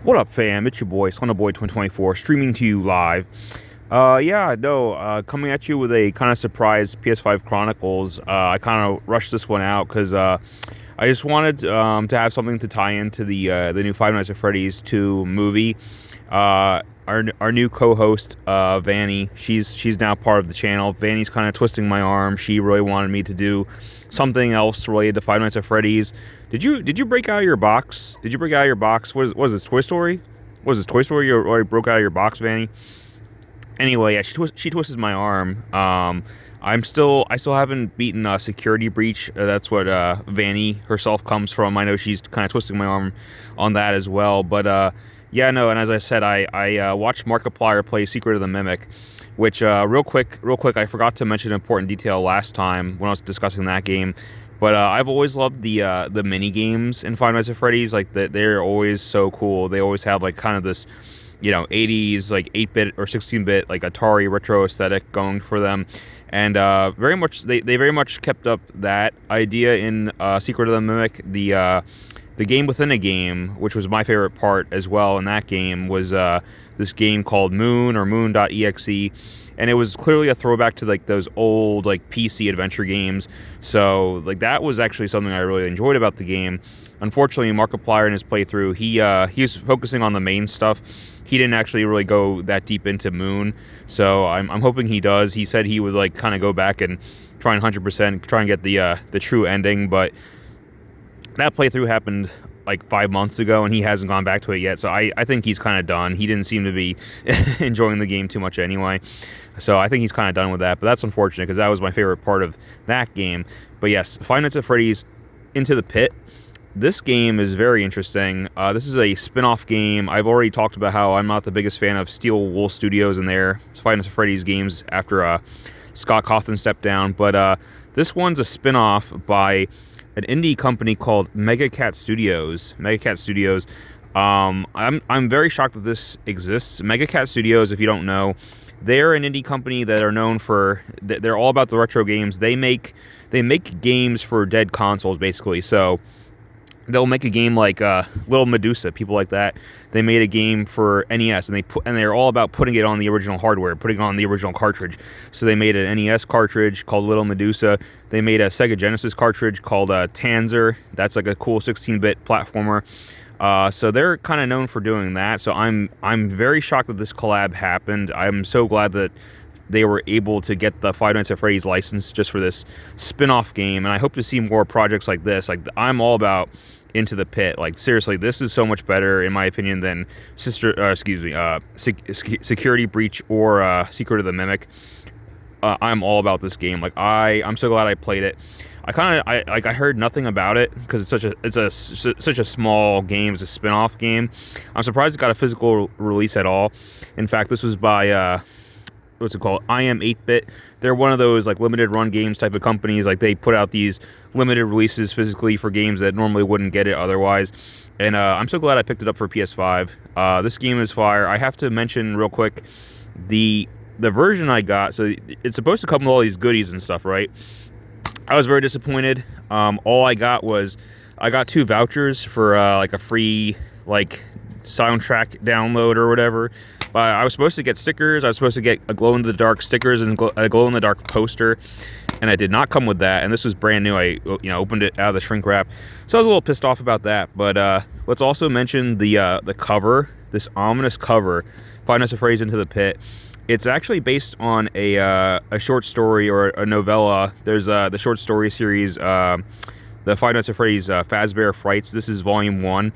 What up, fam? It's your boy, SonOfBoy2024, streaming to you live. Coming at you with a kind of surprise PS5 Chronicles. I kind of rushed this one out because I just wanted to have something to tie into the new Five Nights at Freddy's 2 movie. Our new co-host, Vanny, she's now part of the channel. Vanny's kind of twisting my arm. She really wanted me to do something else related to Five Nights at Freddy's. Did you break out of your box? Did you break out of your box? What is this, Toy Story? Was this Toy Story you already broke out of your box, Vanny? Anyway, yeah, she twisted my arm. I still haven't beaten Security Breach. That's what Vanny herself comes from. I know she's kind of twisting my arm on that as well. But yeah, no. And as I said, I watched Markiplier play Secret of the Mimic, which real quick, I forgot to mention an important detail last time when I was discussing that game. But I've always loved the mini games in Five Nights at Freddy's. Like they're always so cool. They always have like kind of this, 80s like 8-bit or 16-bit like Atari retro aesthetic going for them, and very much they very much kept up that idea in Secret of the Mimic. The game within a game, which was my favorite part as well in that game, was this game called Moon or Moon.exe, and it was clearly a throwback to like those old like PC adventure games. So like that was actually something I really enjoyed about the game. Unfortunately, Markiplier in his playthrough, he was focusing on the main stuff. He didn't actually really go that deep into Moon, so I'm hoping he does. He said he would like kind of go back and try and 100% try and get the true ending, but that playthrough happened like 5 months ago, and he hasn't gone back to it yet. So I think he's kind of done. He didn't seem to be enjoying the game too much anyway. So I think he's kind of done with that. But that's unfortunate because that was my favorite part of that game. But yes, Five Nights at Freddy's Into the Pit. This game is very interesting. This is a spin-off game. I've already talked about how I'm not the biggest fan of Steel Wool Studios and their Five Nights at Freddy's games after Scott Cawthon stepped down. But this one's a spin-off by an indie company called Mega Cat Studios. I'm very shocked that this exists. Mega Cat Studios, if you don't know, they're an indie company that are known for. They're all about the retro games. They make games for dead consoles, basically. So they'll make a game like Little Medusa, people like that. They made a game for NES, and they're all about putting it on the original hardware, putting it on the original cartridge. So they made an NES cartridge called Little Medusa. They made a Sega Genesis cartridge called Tanzer. That's like a cool 16-bit platformer. So they're kind of known for doing that. So I'm very shocked that this collab happened. I'm so glad that they were able to get the Five Nights at Freddy's license just for this spin-off game, and I hope to see more projects like this. Like, I'm all about Into the Pit. Like, seriously, this is so much better, in my opinion, than Security Breach or Secret of the Mimic. I'm all about this game. Like, I'm so glad I played it. I heard nothing about it because such a small game. It's a spin-off game. I'm surprised it got a physical release at all. In fact, this was by what's it called? I Am 8-Bit. They're one of those like limited run games type of companies. Like they put out these limited releases physically for games that normally wouldn't get it otherwise. And I'm so glad I picked it up for PS5. This game is fire. I have to mention real quick the version I got. So it's supposed to come with all these goodies and stuff, right? I was very disappointed. All I got was I got 2 vouchers for like a free like soundtrack download or whatever. I was supposed to get stickers. I was supposed to get a glow-in-the-dark stickers and a glow-in-the-dark poster, and I did not come with that. And this was brand new. I opened it out of the shrink wrap, so I was a little pissed off about that. But let's also mention the cover, this ominous cover, Five Nights at Freddy's Into the Pit. It's actually based on a short story or a novella. There's the short story series, the Five Nights at Freddy's Fazbear Frights. This is volume 1.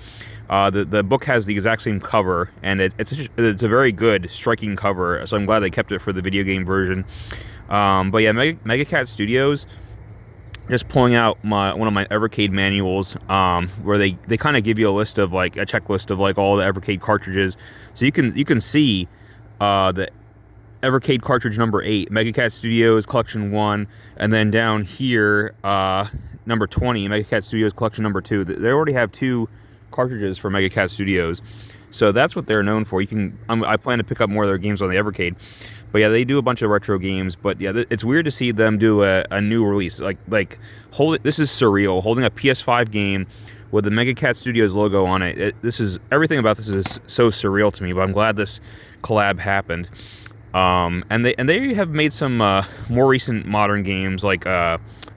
The book has the exact same cover, and it's a very good, striking cover. So I'm glad they kept it for the video game version. But yeah, Mega Cat Studios, just pulling out one of my Evercade manuals, where they kind of give you a list of like a checklist of like all the Evercade cartridges, so you can see the Evercade cartridge number 8, Mega Cat Studios Collection 1, and then down here number 20, Mega Cat Studios Collection number 2. They already have 2 cartridges for Mega Cat Studios, so that's what they're known for. I plan to pick up more of their games on the Evercade, but yeah, they do a bunch of retro games. But yeah, it's weird to see them do a new release. This is surreal, holding a PS5 game with the Mega Cat Studios logo on it. This is everything about this is so surreal to me, but I'm glad this collab happened. And they have made some more recent modern games like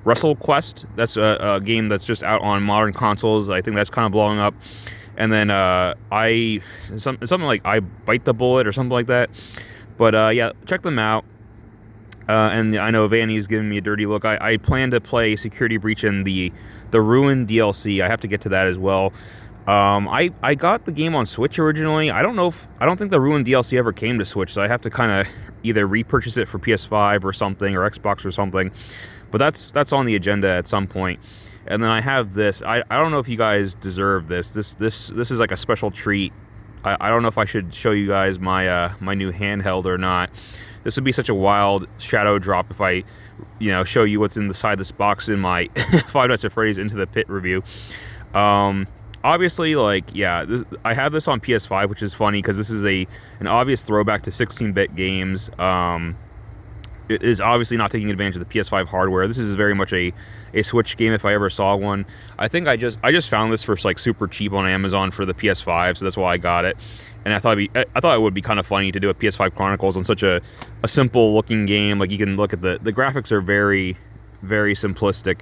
WrestleQuest. That's a game that's just out on modern consoles. I think that's kind of blowing up. And then something like I Bite the Bullet or something like that. But yeah, check them out. And I know Vanny's giving me a dirty look. I plan to play Security Breach and the Ruin DLC. I have to get to that as well. I got the game on Switch originally. I don't think the Ruin DLC ever came to Switch, so I have to kind of either repurchase it for PS5 or something, or Xbox or something. But that's on the agenda at some point. And then I have this. I don't know if you guys deserve this. This is like a special treat. I don't know if I should show you guys my my new handheld or not. This would be such a wild shadow drop if I, show you what's inside this box in my Five Nights at Freddy's Into the Pit review. Obviously, I have this on PS5, which is funny because this is an obvious throwback to 16-bit games. It is obviously not taking advantage of the PS5 hardware. This is very much a Switch game if I ever saw one. I think I just found this for like super cheap on Amazon for the PS5, so that's why I got it. And I thought it would be kind of funny to do a PS5 Chronicles on such a simple looking game. Like, you can look at the graphics are very, very simplistic,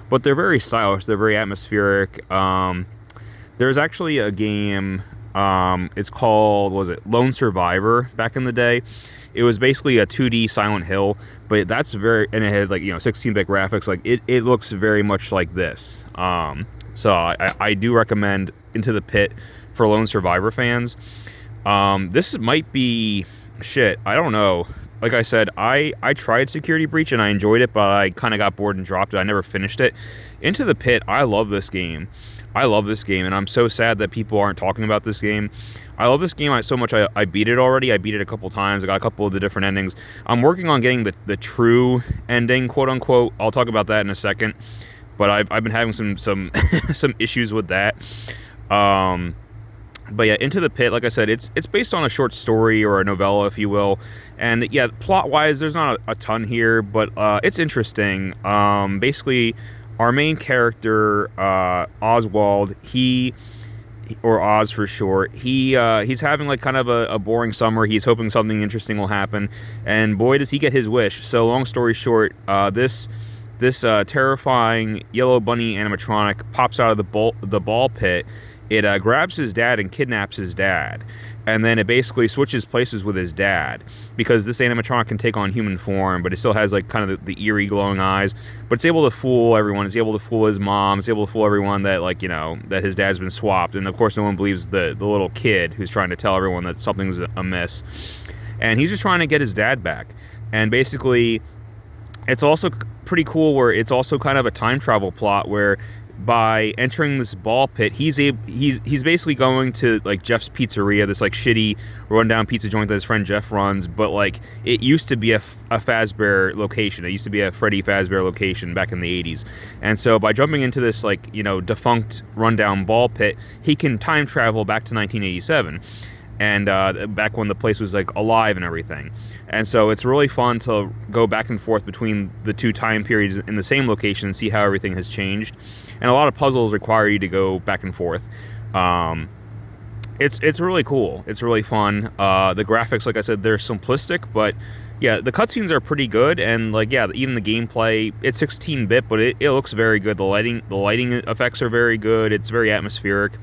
but they're very stylish. They're very atmospheric. There's actually a game, it's called, Lone Survivor back in the day. It was basically a 2D Silent Hill, but and it had 16-bit graphics. Like, it looks very much like this. So I do recommend Into the Pit for Lone Survivor fans. This might be shit. I don't know. Like I said, I tried Security Breach and I enjoyed it, but I kind of got bored and dropped it. I never finished it. Into the Pit, I love this game. And I'm so sad that people aren't talking about this game. I love this game so much. I beat it already. I beat it a couple times. I got a couple of the different endings. I'm working on getting the true ending, quote unquote. I'll talk about that in a second. But I've been having some some issues with that. But yeah, Into the Pit, like I said, it's based on a short story or a novella, if you will. And yeah, plot-wise, there's not a ton here, but it's interesting. Basically, our main character, Oswald, or Oz for short, he's having like kind of a boring summer. He's hoping something interesting will happen, and boy, does he get his wish. So long story short, this terrifying yellow bunny animatronic pops out of the ball pit. It grabs his dad and kidnaps his dad, and then it basically switches places with his dad, because this animatronic can take on human form, but it still has like kind of the eerie glowing eyes. But it's able to fool everyone. It's able to fool his mom. It's able to fool everyone that that his dad's been swapped. And of course, no one believes the little kid who's trying to tell everyone that something's amiss. And he's just trying to get his dad back. And basically, it's also pretty cool where it's also kind of a time travel plot where, by entering this ball pit, he's basically going to like Jeff's Pizzeria, this like shitty rundown pizza joint that his friend Jeff runs, but like it used to be a Fazbear location. It used to be a Freddy Fazbear location back in the 80s. And so by jumping into this like defunct rundown ball pit, he can time travel back to 1987. And back when the place was like alive and everything. And so it's really fun to go back and forth between the two time periods in the same location and see how everything has changed. And a lot of puzzles require you to go back and forth. It's really cool. It's really fun. The graphics, like I said, they're simplistic, but yeah, the cutscenes are pretty good. And like, yeah, even the gameplay, it's 16-bit, but it looks very good. The lighting effects are very good. It's very atmospheric.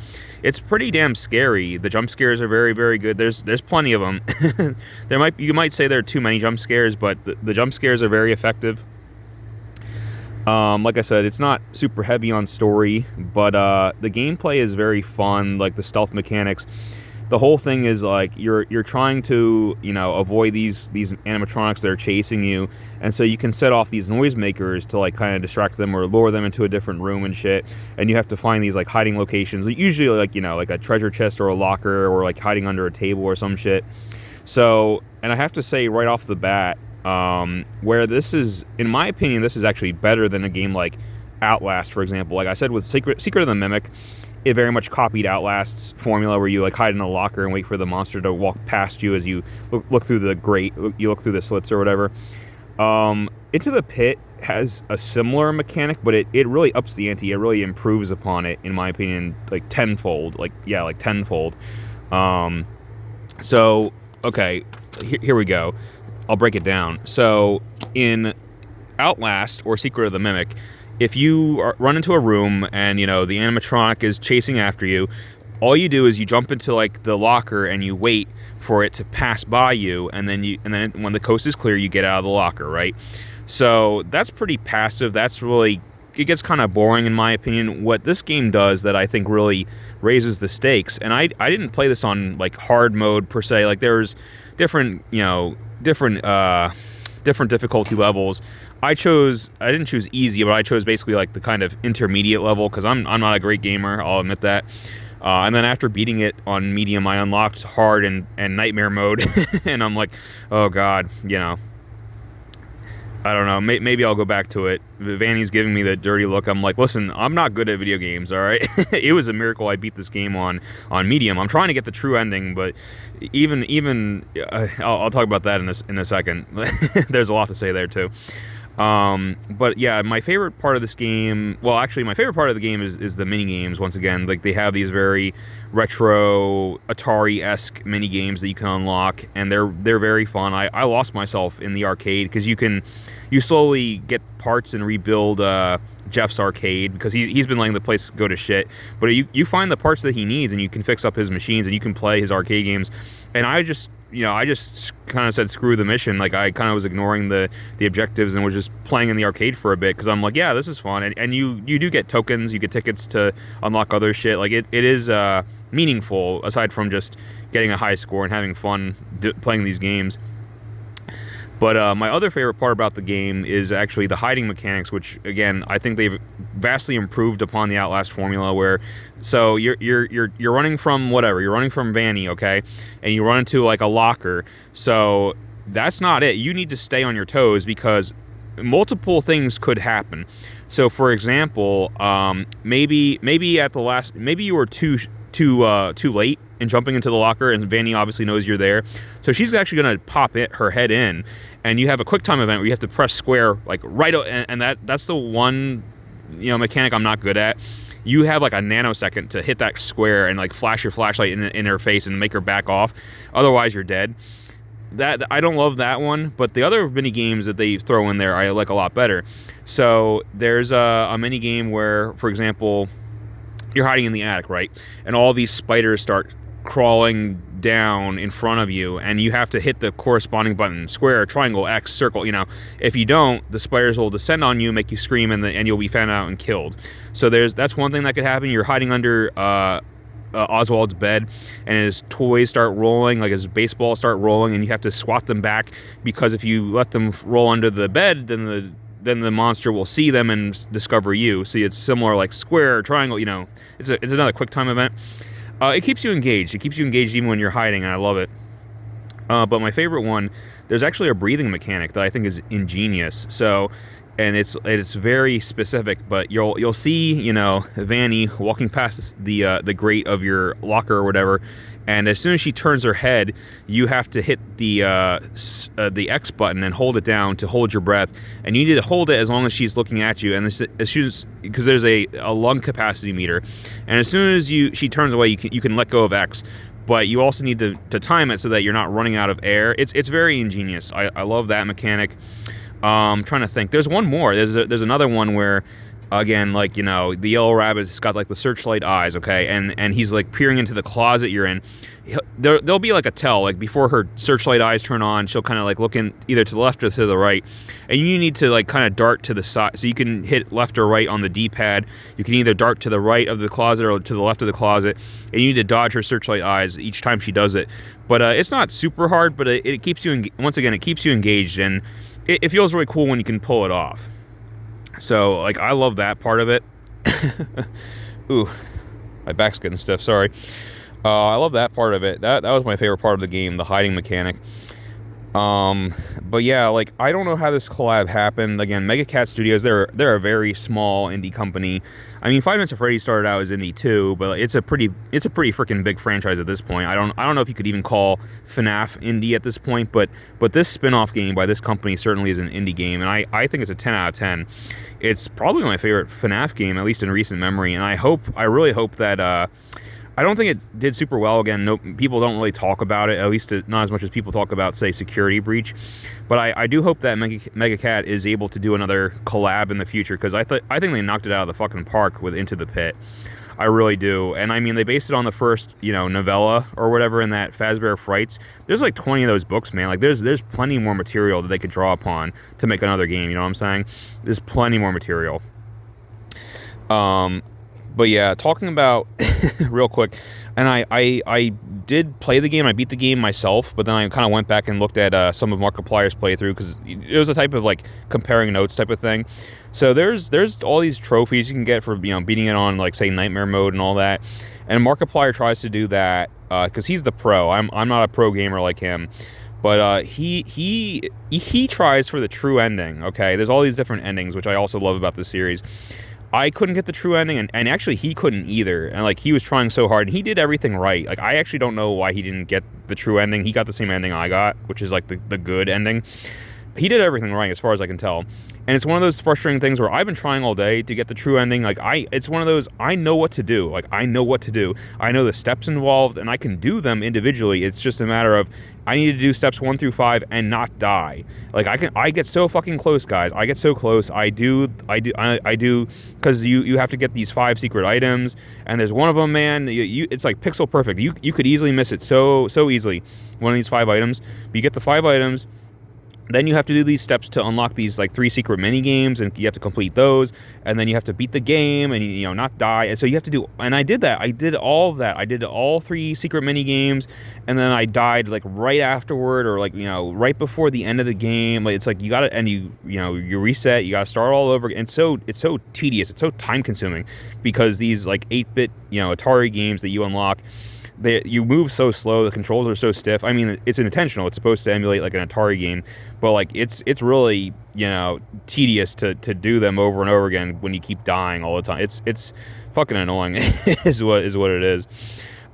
It's pretty damn scary. The jump scares are very, very good. There's plenty of them. You might say there are too many jump scares, but the jump scares are very effective. Like I said, it's not super heavy on story, but the gameplay is very fun. Like the stealth mechanics, the whole thing is like you're trying to avoid these animatronics that are chasing you, and so you can set off these noisemakers to like kind of distract them or lure them into a different room and shit. And you have to find these like hiding locations, usually like like a treasure chest or a locker, or like hiding under a table or some shit. So, and I have to say right off the bat, where this is, in my opinion, this is actually better than a game like Outlast, for example. Like I said, with Secret of the Mimic, it very much copied Outlast's formula, where you like hide in a locker and wait for the monster to walk past you as you look through the grate, you look through the slits or whatever. Into the Pit has a similar mechanic, but it really ups the ante. It really improves upon it, in my opinion, like tenfold. Like, yeah, like tenfold. Um, so, okay, here we go. I'll break it down. So, in Outlast or Secret of the Mimic, if you run into a room and, you know, the animatronic is chasing after you, all you do is you jump into like the locker and you wait for it to pass by you, and then when the coast is clear, you get out of the locker, right? So that's pretty passive. That's really, it gets kind of boring in my opinion. What this game does that I think really raises the stakes, and I didn't play this on like hard mode per se. Like there's different, you know, different difficulty levels. I didn't choose easy, but I chose basically like the kind of intermediate level because I'm not a great gamer. I'll admit that. And then after beating it on medium, I unlocked hard and nightmare mode, and I'm like, oh god, you know. I don't know. Maybe I'll go back to it. Vanny's giving me the dirty look. I'm like, listen, I'm not good at video games. All right, it was a miracle I beat this game on medium. I'm trying to get the true ending, but even I'll talk about that in a second. There's a lot to say there too. But yeah, my favorite part of this game, well, actually, my favorite part of the game is the mini games. Once again, like they have these very retro Atari-esque mini games that you can unlock, and they're very fun. I lost myself in the arcade because you slowly get parts and rebuild Jeff's arcade because he's been letting the place go to shit. But you find the parts that he needs, and you can fix up his machines, and you can play his arcade games. And I just kind of said screw the mission. Like I kind of was ignoring the objectives and was just playing in the arcade for a bit because I'm like, yeah, this is fun. And you do get tokens, you get tickets to unlock other shit. Like it is meaningful aside from just getting a high score and having fun playing these games. But my other favorite part about the game is actually the hiding mechanics, which again I think they've vastly improved upon the Outlast formula. Where so you're running from whatever, you're running from Vanny, okay, and you run into like a locker. So that's not it. You need to stay on your toes because multiple things could happen. So for example, maybe you were too late in jumping into the locker, and Vanny obviously knows you're there, so she's actually going to pop her head in, and you have a quick time event where you have to press square like right, and that's the one, you know, mechanic I'm not good at. You have like a nanosecond to hit that square and like flash your flashlight in her face and make her back off, otherwise you're dead. That I don't love that one, but the other mini games that they throw in there I like a lot better. So there's a mini game where, for example, you're hiding in the attic, right? And all these spiders start crawling down in front of you, and you have to hit the corresponding button: square, triangle, X, circle. You know, if you don't, the spiders will descend on you, make you scream, and you'll be found out and killed. So that's one thing that could happen. You're hiding under Oswald's bed, and his toys start rolling, like his baseballs start rolling, and you have to swat them back, because if you let them roll under the bed, then the monster will see them and discover you. See, it's similar like square, triangle, you know, it's another quick time event. It keeps you engaged. It keeps you engaged even when you're hiding, and I love it. But my favorite one, there's actually a breathing mechanic that I think is ingenious. So, and it's very specific, but you'll see, you know, Vanny walking past the grate of your locker or whatever, and as soon as she turns her head, you have to hit the X button and hold it down to hold your breath, and you need to hold it as long as she's looking at you. And as soon as, because there's a lung capacity meter, and as soon as she turns away, you can let go of X. But you also need to time it so that you're not running out of air. It's very ingenious. I love that mechanic. I'm trying to think. There's one more. There's another one where, again, like, you know, the yellow rabbit's got like the searchlight eyes, okay, and he's like peering into the closet you're in. There'll be like a tell, like before her searchlight eyes turn on, she'll kind of like look in either to the left or to the right, and you need to like kind of dart to the side, so you can hit left or right on the D-pad. You can either dart to the right of the closet or to the left of the closet, and you need to dodge her searchlight eyes each time she does it. But it's not super hard, but it keeps you, once again, it keeps you engaged, and it feels really cool when you can pull it off. So, like, I love that part of it. Ooh, my back's getting stiff, sorry. I love that part of it. That was my favorite part of the game, the hiding mechanic. But yeah, like I don't know how this collab happened. Again, Mega Cat Studios, they're a very small indie company. I mean, Five Nights at Freddy started out as indie too, but it's a pretty freaking big franchise at this point. I don't know if you could even call FNAF indie at this point, but this spin-off game by this company certainly is an indie game, and I think it's a 10 out of 10. It's probably my favorite FNAF game, at least in recent memory, and I really hope that I don't think it did super well. Again, no, people don't really talk about it, at least not as much as people talk about, say, Security Breach. But I do hope that Mega Cat is able to do another collab in the future, because I think they knocked it out of the fucking park with Into the Pit. I really do. And I mean, they based it on the first, novella or whatever in that Fazbear Frights. There's like 20 of those books, man. Like there's plenty more material that they could draw upon to make another game, you know what I'm saying? There's plenty more material. But yeah, talking about real quick, and I did play the game. I beat the game myself, but then I kind of went back and looked at some of Markiplier's playthrough, because it was a type of like comparing notes type of thing. So there's all these trophies you can get for beating it on, like, say, Nightmare mode and all that. And Markiplier tries to do that because he's the pro. I'm not a pro gamer like him. But he tries for the true ending. Okay, there's all these different endings, which I also love about this series. I couldn't get the true ending, and actually he couldn't either. And like, he was trying so hard, and he did everything right. Like, I actually don't know why he didn't get the true ending. He got the same ending I got, which is like the good ending. He did everything right as far as I can tell. And it's one of those frustrating things where I've been trying all day to get the true ending. Like, it's one of those, I know what to do. Like, I know what to do. I know the steps involved, and I can do them individually. It's just a matter of, I need to do steps 1 through 5 and not die. Like, I get so fucking close, guys. I get so close. I do, because you have to get these 5 secret items, and there's one of them, man, it's like pixel perfect. You could easily miss it so easily, one of these 5 items. But you get the 5 items, then you have to do these steps to unlock these like 3 secret mini games, and you have to complete those, and then you have to beat the game and not die. And so you have to do, and I did that. I did all of that. I did all 3 secret mini games, and then I died like right afterward, or like right before the end of the game. Like, it's like you got to, and you reset. You got to start all over. And so it's so tedious. It's so time consuming, because these like 8-bit Atari games that you unlock, you move so slow, the controls are so stiff. I mean, it's intentional. It's supposed to emulate like an Atari game, but like it's really tedious to do them over and over again when you keep dying all the time. It's fucking annoying is what it is.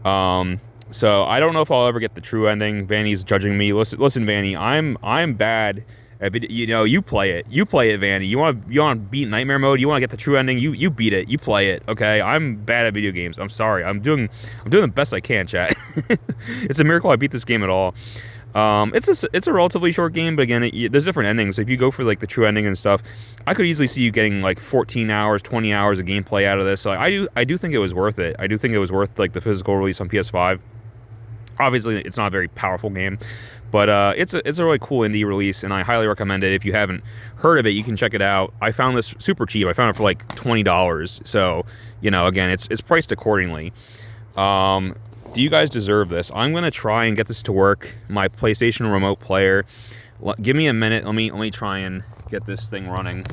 So I don't know if I'll ever get the true ending. Vanny's judging me. Listen, Vanny, I'm bad. You play it, Vanny. You want to beat Nightmare mode? You want to get the true ending? You beat it. You play it. Okay, I'm bad at video games. I'm sorry. I'm doing the best I can, chat. It's a miracle I beat this game at all. It's a relatively short game, but again, there's different endings. So if you go for like the true ending and stuff, I could easily see you getting like 14 hours, 20 hours of gameplay out of this. So I do think it was worth it. I do think it was worth like the physical release on PS5. Obviously, it's not a very powerful game, but it's a really cool indie release, and I highly recommend it. If you haven't heard of it, you can check it out. I found this super cheap. I found it for like $20. So, again, it's priced accordingly. Do you guys deserve this? I'm gonna try and get this to work. My PlayStation Remote Player. Give me a minute. Let me try and get this thing running.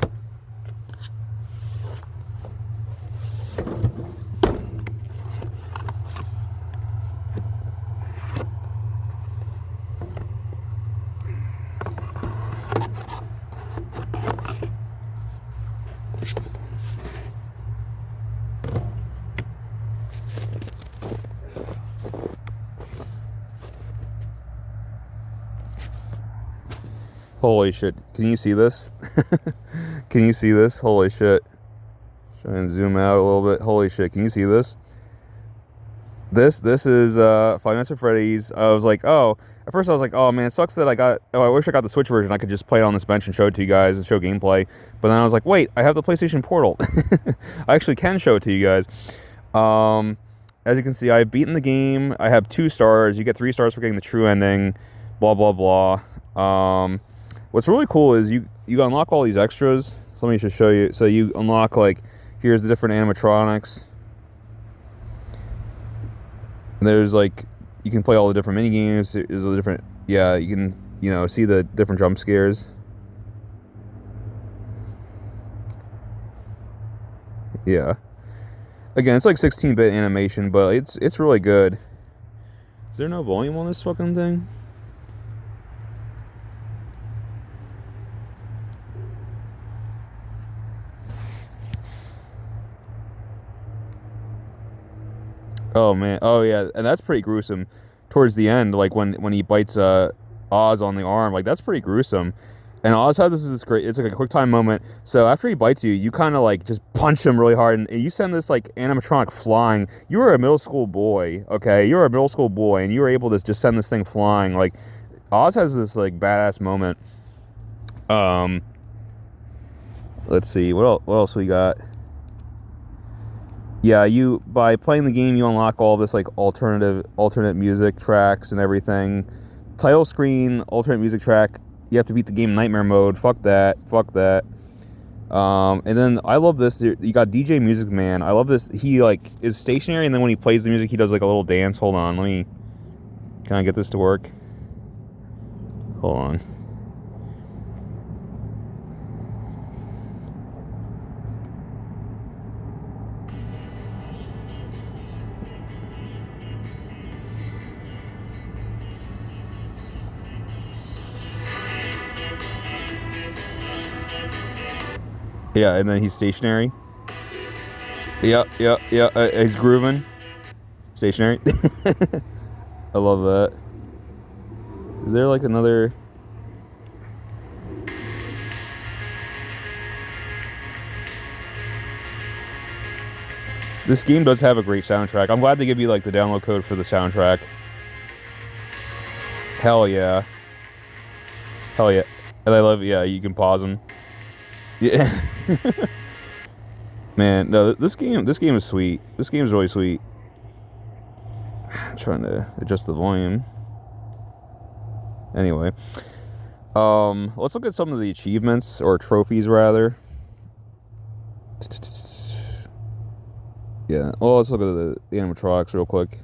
Holy shit. Can you see this? Can you see this? Holy shit. Try and zoom out a little bit. Holy shit. Can you see this? This is Five Nights at Freddy's. I was like, oh, at first I was like, oh man, it sucks that I wish I got the Switch version. I could just play it on this bench and show it to you guys and show gameplay. But then I was like, wait, I have the PlayStation Portal. I actually can show it to you guys. As you can see, I've beaten the game. I have 2 stars. You get 3 stars for getting the true ending. Blah, blah, blah. What's really cool is you unlock all these extras. So let me just show you. So you unlock, like, here's the different animatronics. And there's, like, you can play all the different mini games. There's the different, yeah, you can, see the different jump scares. Yeah. Again, it's like 16-bit animation, but it's really good. Is there no volume on this fucking thing? Oh man. Oh yeah, and that's pretty gruesome. Towards the end, like when he bites Oz on the arm, like that's pretty gruesome. And Oz had this great. It's like a quick time moment. So after he bites you, you kind of like just punch him really hard, and you send this like animatronic flying. You were a middle school boy, okay? You were a middle school boy, and you were able to just send this thing flying. Like Oz has this like badass moment. Um, let's see what else we got. Yeah, you by playing the game, you unlock all this like alternate music tracks and everything. Title screen, alternate music track. You have to beat the game nightmare mode. Fuck that. Fuck that. And then I love this. You got DJ Music Man. I love this. He like is stationary, and then when he plays the music, he does like a little dance. Hold on, can I get this to work? Hold on. Yeah, and then he's stationary. Yep. He's grooving. Stationary. I love that. Is there like another? This game does have a great soundtrack. I'm glad they give you like the download code for the soundtrack. Hell yeah. Hell yeah. And I love, yeah, you can pause them. Yeah. Man, no, this game is sweet. This game is really sweet. I'm trying to adjust the volume. Anyway. Let's look at some of the achievements, or trophies rather. Yeah, well, let's look at the animatronics real quick.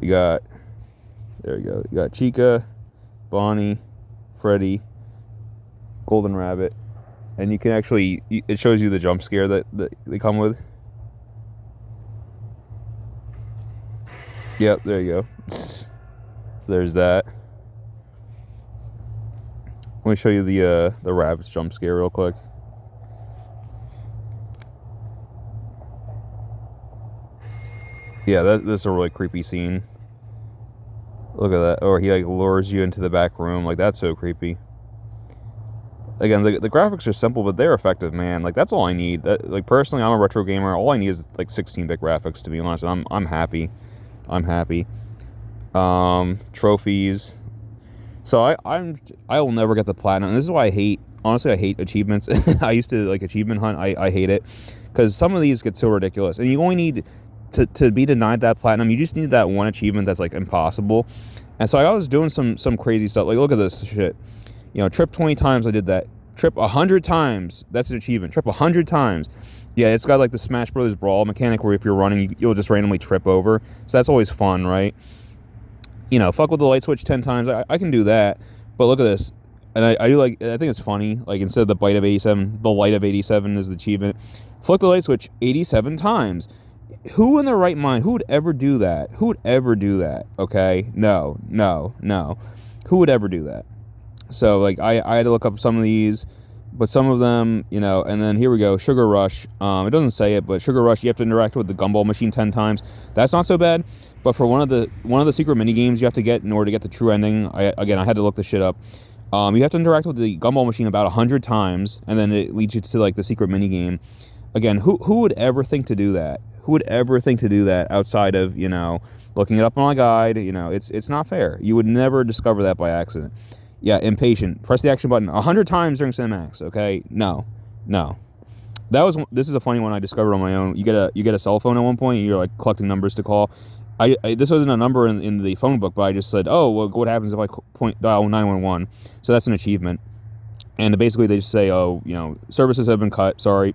You got, there you go. You got Chica, Bonnie, Freddy, Golden Rabbit, and you can actually, it shows you the jump scare that they come with. Yep, there you go. So there's that. Let me show you the rabbit's jump scare real quick. Yeah, this is a really creepy scene. Look at that. Or he like lures you into the back room. Like, that's so creepy. Again, the graphics are simple, but they're effective, man. Like, that's all I need. Like, personally, I'm a retro gamer. All I need is like 16-bit graphics, to be honest. I'm happy. I'm happy. Trophies. So I will never get the platinum. And this is why I hate achievements. I used to like achievement hunt. I hate it because some of these get so ridiculous, and you only need to be denied that platinum. You just need that one achievement that's like impossible. And so I was doing some crazy stuff. Like, look at this shit. You know, trip 20 times, I did that. Trip 100 times, that's an achievement. Trip 100 times. Yeah, it's got like the Smash Brothers Brawl mechanic where if you're running, you'll just randomly trip over. So that's always fun, right? You know, fuck with the light switch 10 times. I can do that. But look at this. And I do like, I think it's funny. Like, instead of the bite of 87, the light of 87 is the achievement. Flick the light switch 87 times. Who in their right mind, who would ever do that? Who would ever do that? Okay? No. Who would ever do that? So, like, I had to look up some of these, but some of them, you know, and then here we go, Sugar Rush. It doesn't say it, but Sugar Rush, you have to interact with the gumball machine 10 times. That's not so bad, but for one of the secret mini games you have to get in order to get the true ending, I had to look this shit up. You have to interact with the gumball machine about 100 times, and then it leads you to, like, the secret mini game. Again, who would ever think to do that? Who would ever think to do that outside of, you know, looking it up on a guide? You know, it's not fair. You would never discover that by accident. Yeah, impatient. Press the action button 100 times during Cinemax. Okay, no. This is a funny one I discovered on my own. You get a cell phone at one point, and you're like collecting numbers to call. This wasn't a number in the phone book, but I just said, oh, well, what happens if I dial 911? So that's an achievement. And basically they just say, oh, you know, services have been cut. Sorry.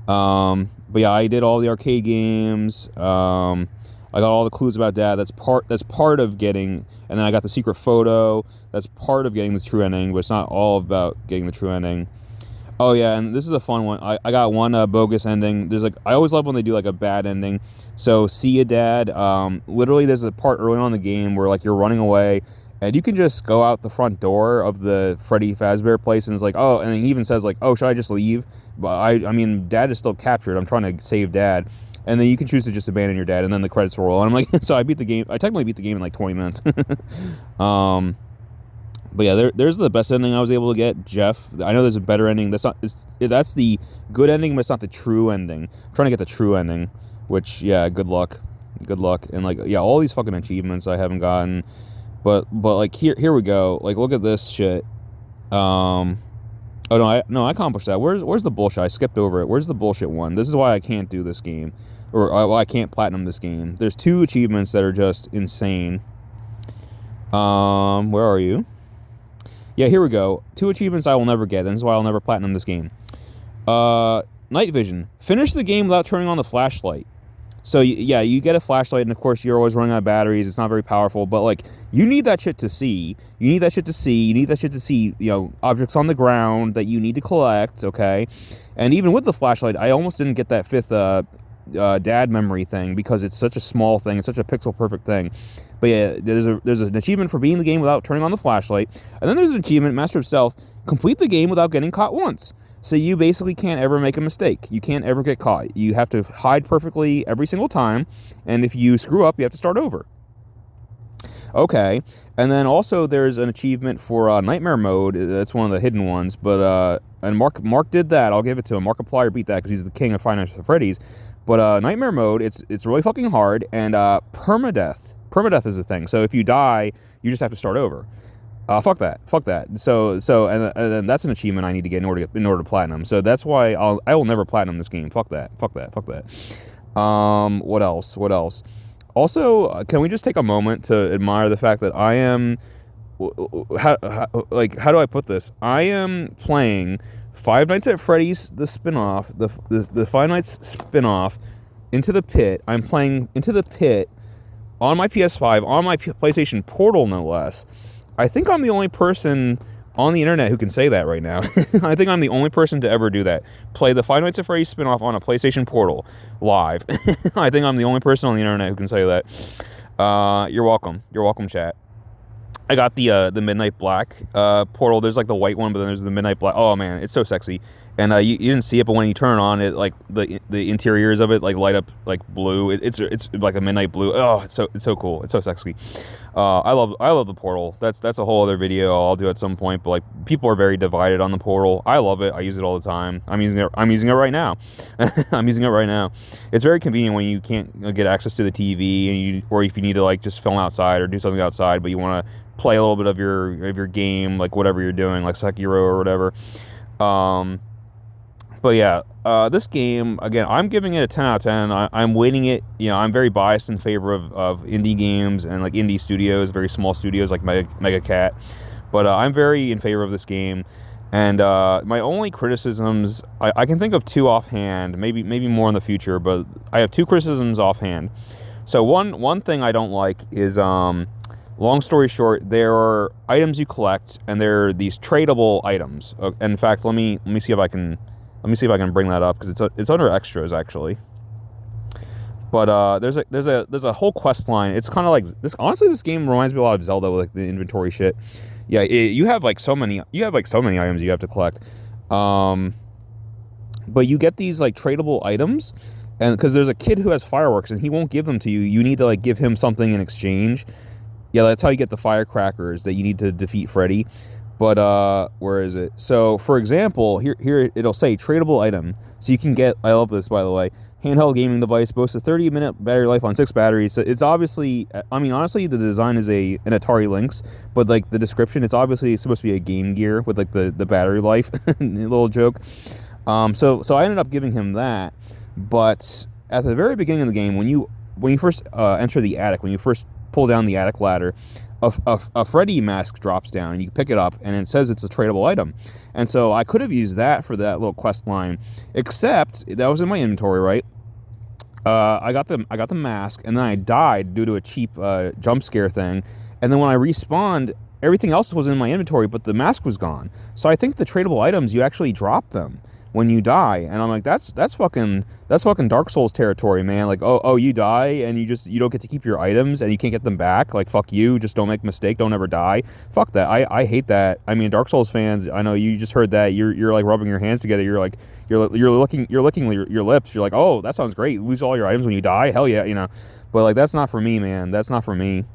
But yeah, I did all the arcade games. I got all the clues about Dad. That's part of getting, and then I got the secret photo. That's part of getting the true ending, but it's not all about getting the true ending. Oh yeah, and this is a fun one. I got one bogus ending. There's like, I always love when they do like a bad ending. So see ya, Dad. Literally, there's a part early on in the game where like you're running away, and you can just go out the front door of the Freddy Fazbear place, and it's like, oh, and he even says like, oh, should I just leave? But I mean, Dad is still captured. I'm trying to save Dad. and then you can choose to just abandon your dad, and then the credits roll. And I'm like, so I beat the game. I technically beat the game in like 20 minutes. But yeah, there's the best ending I was able to get, Jeff. I know there's a better ending. That's the good ending, but it's not the true ending. I'm trying to get the true ending, which, yeah, good luck. Good luck. And like, yeah, all these fucking achievements I haven't gotten. But like here we go. Like, look at this shit. Oh no, I accomplished that. Where's the bullshit? I skipped over it. Where's the bullshit one? This is why I can't do this game, or why I can't platinum this game. There's 2 achievements that are just insane. Where are you? Yeah, here we go. 2 achievements I will never get. This is why I'll never platinum this game. Night vision. Finish the game without turning on the flashlight. So, yeah, you get a flashlight, and of course, you're always running out of batteries. It's not very powerful, but, like, you need that shit to see. You need that shit to see, you know, objects on the ground that you need to collect, okay? And even with the flashlight, I almost didn't get that 5th, dad memory thing because it's such a small thing. It's such a pixel-perfect thing. But, yeah, there's an achievement for beating the game without turning on the flashlight. And then there's an achievement, Master of Stealth, complete the game without getting caught once. So you basically can't ever make a mistake. You can't ever get caught. You have to hide perfectly every single time, and if you screw up, you have to start over. Okay, and then also there's an achievement for Nightmare Mode. That's one of the hidden ones, but and Mark did that. I'll give it to him. Markiplier beat that because he's the king of Five Nights at Freddy's. But Nightmare Mode, it's really fucking hard, and permadeath is a thing. So if you die, you just have to start over. Fuck that. So, and that's an achievement I need to get in order to platinum. So that's why I will never platinum this game. Fuck that. What else? Also, can we just take a moment to admire the fact that I am, how do I put this? I am playing Five Nights at Freddy's, the spinoff, the Five Nights spinoff, Into the Pit. I'm playing Into the Pit on my PS5, on my PlayStation Portal, no less. I think I'm the only person on the internet who can say that right now. I think I'm the only person to ever do that. Play the Five Nights at Freddy's spinoff on a PlayStation Portal live. I think I'm the only person on the internet who can say that. You're welcome. You're welcome, chat. I got the Midnight Black portal. There's like the white one, but then there's the Midnight Black. Oh man, it's so sexy. And you didn't see it, but when you turn it on, it like the interiors of it like light up like blue. It's like a midnight blue. Oh, it's so cool. It's so sexy. I love the portal. That's a whole other video I'll do at some point. But like people are very divided on the portal. I love it. I use it all the time. I'm using it right now. I'm using it right now. It's very convenient when you can't get access to the TV or if you need to like just film outside or do something outside, but you want to play a little bit of your game, like whatever you're doing, like Sekiro or whatever. But yeah, this game, again, I'm giving it a 10 out of 10. I'm weighting it, you know, I'm very biased in favor of indie games and like indie studios, very small studios like Mega Cat. But I'm very in favor of this game. And my only criticisms, I can think of 2 offhand, maybe more in the future, but I have 2 criticisms offhand. So one thing I don't like is, long story short, there are items you collect, and there are these tradable items. In fact, let me see if I can bring that up because it's under extras actually. But there's a whole quest line. It's kind of like this. Honestly, this game reminds me a lot of Zelda with like the inventory shit. Yeah, you have like so many items you have to collect. But you get these like tradable items, and because there's a kid who has fireworks and he won't give them to you. You need to like give him something in exchange. Yeah, that's how you get the firecrackers that you need to defeat Freddy. But where is it? So for example, here it'll say tradable item. So you can get, I love this by the way, handheld gaming device, boasts a 30-minute battery life on 6 batteries. So it's obviously, I mean honestly the design is an Atari Lynx, but like the description, it's obviously supposed to be a Game Gear with like the battery life. Little joke. So I ended up giving him that. But at the very beginning of the game, when you first enter the attic, when you first pull down the attic ladder, a Freddy mask drops down, and you pick it up, and it says it's a tradable item. And so I could have used that for that little quest line, except that was in my inventory, right? I got the mask, and then I died due to a cheap jump scare thing. And then when I respawned, everything else was in my inventory, but the mask was gone. So I think the tradable items, you actually drop them. when you die. And I'm like, that's fucking Dark Souls territory, man. Like, oh, you die and you don't get to keep your items and you can't get them back. Like, fuck you. Just don't make a mistake. Don't ever die. Fuck that. I hate that. I mean, Dark Souls fans, I know you just heard that. You're like rubbing your hands together. You're like, you're licking your lips. You're like, oh, that sounds great. You lose all your items when you die. Hell yeah, you know. But like, that's not for me, man. That's not for me.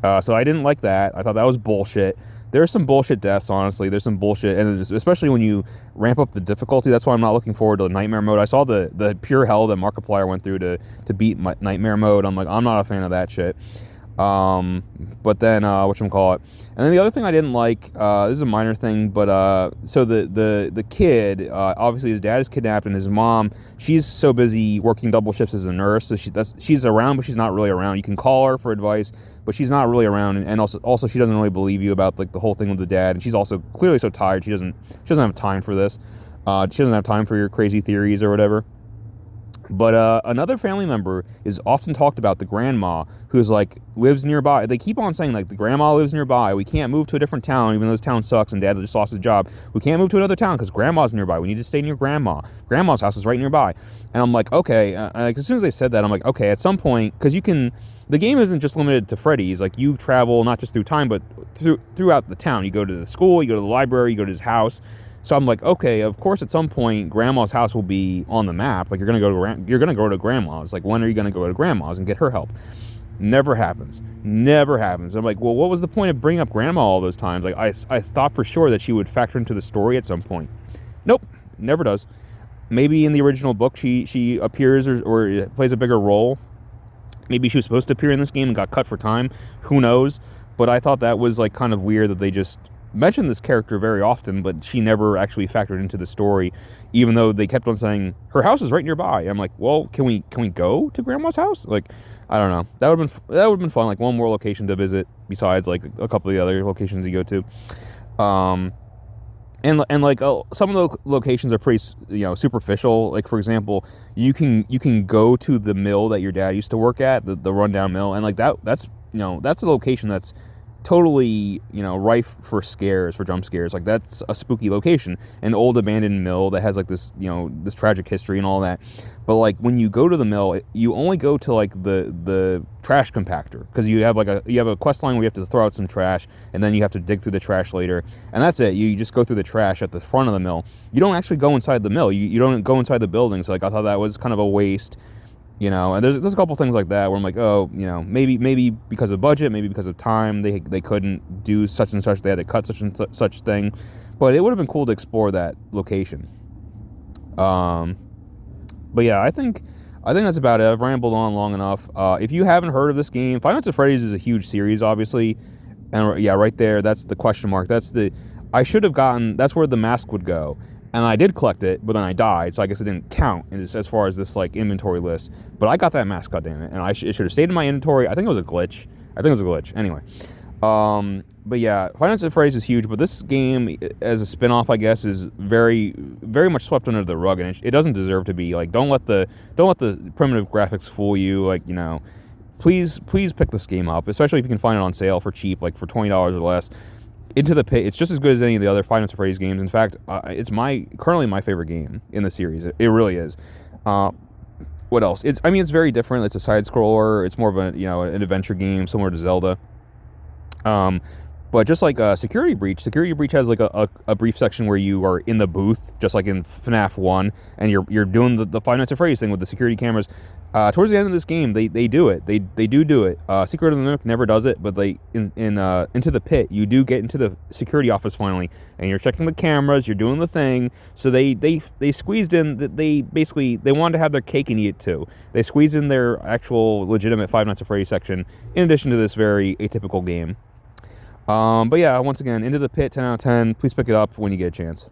So I didn't like that. I thought that was bullshit. There's some bullshit deaths, honestly. There's some bullshit, and especially when you ramp up the difficulty. That's why I'm not looking forward to Nightmare mode. I saw the pure hell that Markiplier went through to beat Nightmare mode. I'm like, I'm not a fan of that shit. But then whatchamacallit. And then the other thing I didn't like, this is a minor thing, but so the kid, obviously his dad is kidnapped, and his mom, she's so busy working double shifts as a nurse, so she's around, but she's not really around. You can call her for advice, but she's not really around, and also she doesn't really believe you about like the whole thing with the dad, and she's also clearly so tired. She doesn't have time for this. She doesn't have time for your crazy theories or whatever. But another family member is often talked about, the grandma, who's like lives nearby. They keep on saying like the grandma lives nearby. We can't move to a different town, even though this town sucks and dad just lost his job. We can't move to another town because grandma's nearby. We need to stay near grandma. Grandma's house is right nearby. And I'm like, okay. Like as soon as they said that, I'm like, okay. At some point, because the game isn't just limited to Freddy's. Like you travel not just through time, but throughout the town. You go to the school, you go to the library, you go to his house. So I'm like, okay, of course, at some point, Grandma's house will be on the map. Like you're gonna go to Grandma's. Like when are you gonna go to Grandma's and get her help? Never happens. Never happens. I'm like, well, what was the point of bringing up Grandma all those times? Like I thought for sure that she would factor into the story at some point. Nope, never does. Maybe in the original book she appears or plays a bigger role. Maybe she was supposed to appear in this game and got cut for time. Who knows? But I thought that was like kind of weird that they just mentioned this character very often, but she never actually factored into the story, even though they kept on saying her house is right nearby. I'm like, well, can we go to Grandma's house? Like, I don't know. That would have been fun. Like one more location to visit besides like a couple of the other locations you go to. And like some of the locations are pretty, superficial. Like for example, you can go to the mill that your dad used to work at, the rundown mill, and like that's a location that's totally rife for jump scares. Like that's a spooky location, an old abandoned mill that has like this this tragic history and all that. But like when you go to the mill, you only go to like the trash compactor, because you have a quest line where you have to throw out some trash, and then you have to dig through the trash later, and that's it. You just go through the trash at the front of the mill. You don't actually go inside the mill. You don't go inside the building. So like I thought that was kind of a waste. And there's a couple things like that where I'm like, oh, maybe because of budget, maybe because of time, they couldn't do such and such. They had to cut such and such thing, but it would have been cool to explore that location. But yeah, I think that's about it. I've rambled on long enough. If you haven't heard of this game, Five Nights at Freddy's is a huge series, obviously, and yeah, right there, that's the question mark. That's where the mask would go. And I did collect it, but then I died, so I guess it didn't count as far as this like inventory list. But I got that mask, goddammit, and it should have stayed in my inventory. I think it was a glitch. Anyway, but yeah, Five Nights at Freddy's is huge. But this game, as a spinoff, I guess, is very, very much swept under the rug, and it doesn't deserve to be. Like, don't let the primitive graphics fool you. Like, please pick this game up, especially if you can find it on sale for cheap, like for $20 or less. Into the Pit, it's just as good as any of the other Five Nights at Freddy's games. In fact, it's currently my favorite game in the series. It really is. What else? It's very different. It's a side scroller. It's more of an adventure game, similar to Zelda. But just like Security Breach has like a brief section where you are in the booth, just like in FNAF 1, and you're doing the Five Nights at Freddy's thing with the security cameras. Towards the end of this game, they do it. They do it. Secret of the Mimic never does it, but in Into the Pit, you do get into the security office finally, and you're checking the cameras, you're doing the thing. So they squeezed in that they wanted to have their cake and eat it too. They squeezed in their actual legitimate Five Nights at Freddy's section in addition to this very atypical game. But yeah, once again, Into the Pit, 10 out of 10. Please pick it up when you get a chance.